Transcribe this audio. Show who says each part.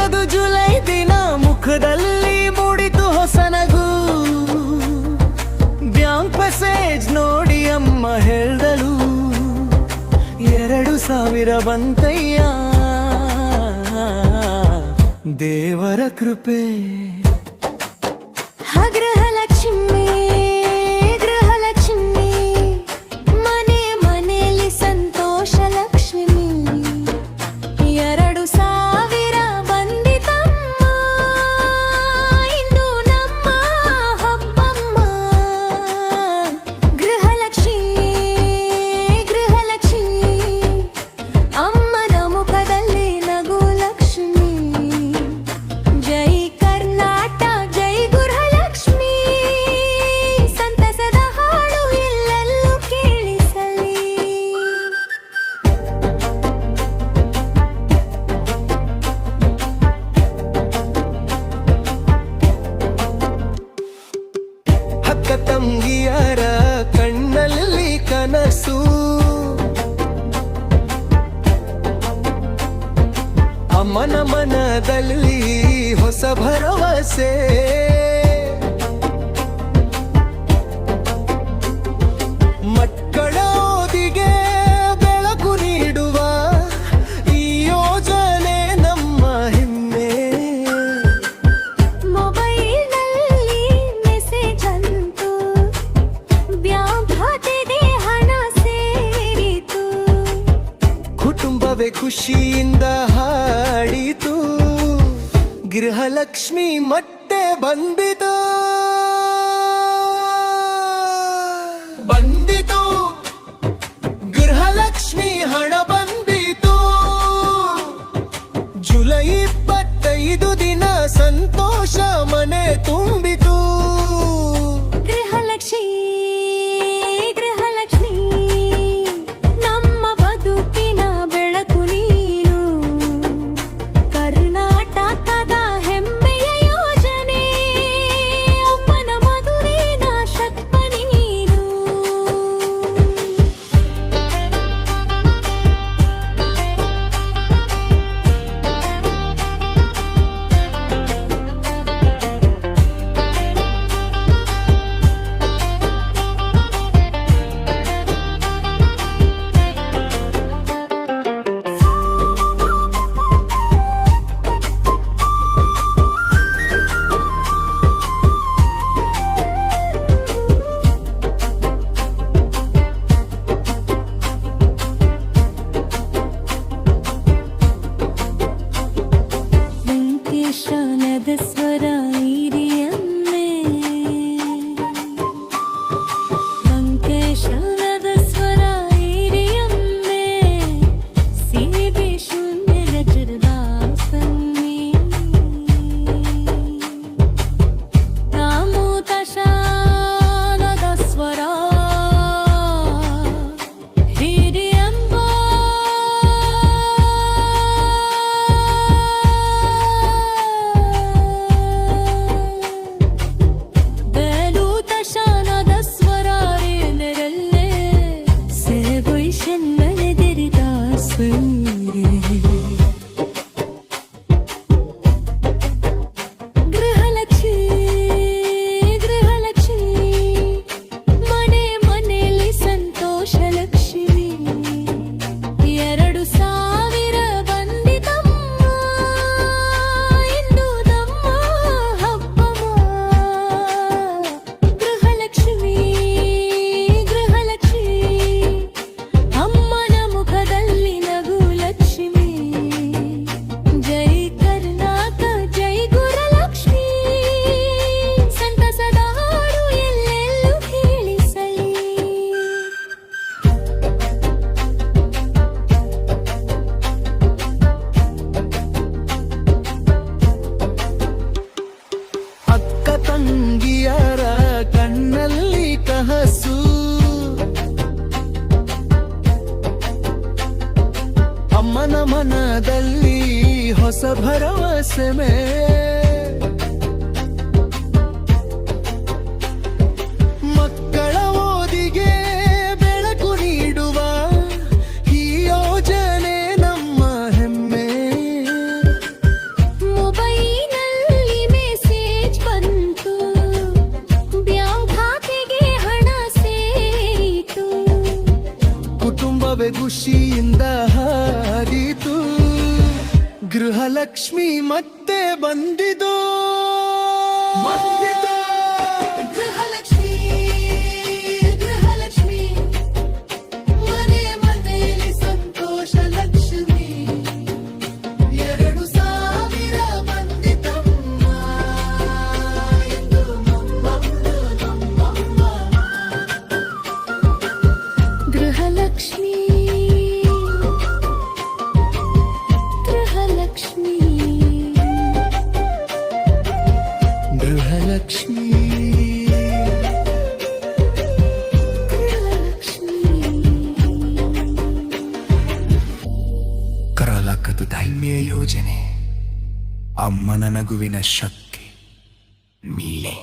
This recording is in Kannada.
Speaker 1: ತೆಗೆದು ಜುಲೈ ದಿನ ಮುಖದಲ್ಲಿ ಮೂಡಿತು ಹೊಸ ನಗು. ಬ್ಯಾಂಕ್ ಮೆಸೇಜ್ ನೋಡಿ ಅಮ್ಮ ಹೇಳ್ದಳು, 2000 ಬಂತಯ್ಯ, ದೇವರ ಕೃಪೆ.
Speaker 2: ಗೃಹಲಕ್ಷ್ಮಿ ಗೃಹಲಕ್ಷ್ಮಿ ಮನೆ ಮನೆಯಲ್ಲಿ ಸಂತೋಷ ಲಕ್ಷ್ಮಿ. 2000 ಬಂದಿತಮ್ಮ, ಇಂದು ನಮ್ಮ ಹಬ್ಬಮ್ಮ. ಗೃಹಲಕ್ಷ್ಮಿ ಗೃಹಲಕ್ಷ್ಮಿ ಅಮ್ಮನ ಮುಖದಲ್ಲಿ ನಗು ಲಕ್ಷ್ಮಿ. ಜೈ ಕರ್ನಾಟಕ ಜೈ ಗೃಹಲಕ್ಷ್ಮಿ, ಸಂತಸದ ಹಾಡು ಎಲ್ಲೆಲ್ಲೂ ಕೇಳಿಸಲಿ.
Speaker 1: ಅಕ್ಕ ತಂಗಿಯರ ಕಣ್ಣಲ್ಲಿ ಕನಸು, ಅಮ್ಮನ ಮನದಲ್ಲಿ ಹೊಸ ಭರವಸೆ. ಮಕ್ಕಳ ಓದಿಗೆ ಬೆಳಕು ನೀಡುವ ಈ ಯೋಜನೆ ನಮ್ಮ ಹೆಮ್ಮೆ.
Speaker 2: ಮೊಬೈಲ್ನಲ್ಲಿ ಮೆಸೇಜ್ ಅಂತು, ಬ್ಯಾಂಕ್ ಖಾತೆಗೆ ಹಣ ಸೇರಿತು.
Speaker 1: ಕುಟುಂಬವೇ ಖುಷಿಯಿಂದ ಹಾಡಿತು, ಗೃಹಲಕ್ಷ್ಮಿ ಮತ್ತೆ ಬಂದಿತು. ಬಂದಿತು ಗೃಹಲಕ್ಷ್ಮಿ ಹಣ ಬಂದಿತು. ಜುಲೈ 25 ದಿನ ಸಂತೋಷ ಮನೆ ತುಂಬಿತು.
Speaker 2: ಗೃಹಲಕ್ಷ್ಮಿ ಗೃಹಲಕ್ಷ್ಮಿ ನಮ್ಮ ಬದುಕಿನ ಬೆಳಕು ನೀನು. ಕರ್ನಾಟಕದ ಹೆಮ್ಮೆಯ ಯೋಜನೆ, ಅಮ್ಮನ ಮಧುರಿನ ಶಕ್ತಿ ನೀನು. ವೆಂಕಟೇಶನದ ಸ್ವರ ಹಿರಿಯಮ್ಮೆ, ವೆಂಕಟೇಶನದ ಸ್ವರ ಹಿರಿಯಮ್ಮೆ. ಸಿಬಿ ಶೂನ್ಯದ ಜರದಾಸನ್ನಿ, ರಾಮುತಶಾನದ ಸ್ವರ ಹಿರಿಯಮ್ಮ. ಬೇಲೂತಶಾನದ ಸ್ವರ ರೇನರಲ್ಲೇ, ಸೇವೈಷನ್ನಳೆದಿರಿ ದಾಸಂಗೆ. ಗೃಹಲಕ್ಷ್ಮಿ ಗೃಹಲಕ್ಷ್ಮಿ ಮನೆ ಮನೆಯಲ್ಲಿ ಸಂತೋಷ ಲಕ್ಷ್ಮಿ. 2000 ಬಂದಿತಮ್ಮ, ಇಂದು ನಮ್ಮ ಹಬ್ಬಮ್ಮ. ಗೃಹಲಕ್ಷ್ಮಿ ಗೃಹಲಕ್ಷ್ಮಿ ಅಮ್ಮನ ಮುಖದಲ್ಲಿ ನಗು ಲಕ್ಷ್ಮಿ. ಜೈ ಕರ್ನಾಟಕ ಜೈ ಗೃಹಲಕ್ಷ್ಮಿ, ಸಂತಸದ ಹಾಡು ಎಲ್ಲೆಲ್ಲೂ ಕೇಳಿಸಲಿ.
Speaker 1: ಅಕ್ಕ ತಂಗಿಯರ ಕಣ್ಣಲ್ಲಿ ಕನಸು, ಅಮ್ಮನ ಮನದಲ್ಲಿ ಹೊಸ ಭರವಸೆ. ಮಕ್ಕಳ ಓದಿಗೆ ಬೆಳಕು ನೀಡುವ ಈ ಯೋಜನೆ ನಮ್ಮ ಹೆಮ್ಮೆ. ಕುಟುಂಬವೇ ಖುಷಿಯಿಂದ ಹಾರಿತು. ಗೃಹಲಕ್ಷ್ಮಿ ಮತ್ತೆ ಬಂದಿದೋ
Speaker 2: ಗೃಹಲಕ್ಷ್ಮಿ ಗೃಹಲಕ್ಷ್ಮಿ ಮನೆ ಮನೆಯಲ್ಲಿ ಸಂತೋಷ ಲಕ್ಷ್ಮಿ 2000 ಬಂದಿತಮ್ಮ ಎಂದು ನಮ್ಮಮ್ಮ. ಗೃಹಲಕ್ಷ್ಮಿ ಗೃಹಲಕ್ಷ್ಮಿ
Speaker 1: ಗೃಹಲಕ್ಷ್ಮಿ ಕರಲಕ್ಕದು ಧೈರ್ಯ ಯೋಜನೆ, ಅಮ್ಮನ ನಗುವಿನ ಶಕ್ತಿ ಮೀನೆ.